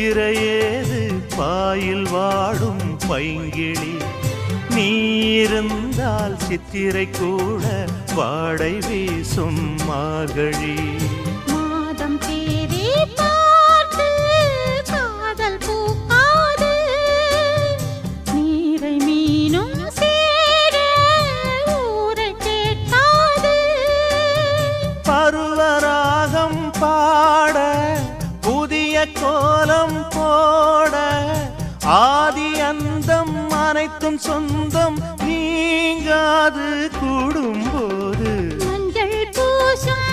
நித்திரையேது boil வாடும் பைங்கிளி நீ இருந்தால் சித்திரை கூட வாடை வீசும் மார்கழி மாதம் தேதி பார்த்து காதல் பூக்காது நீரை மீனும் சேர ஊரை கேட்காது பருவராகம் பாட புதிய கோலம் போட ஆதி அந்தம் அனைத்தும் சொந்தம் நீங்காது கூடும்போது மஞ்சள் பூசும்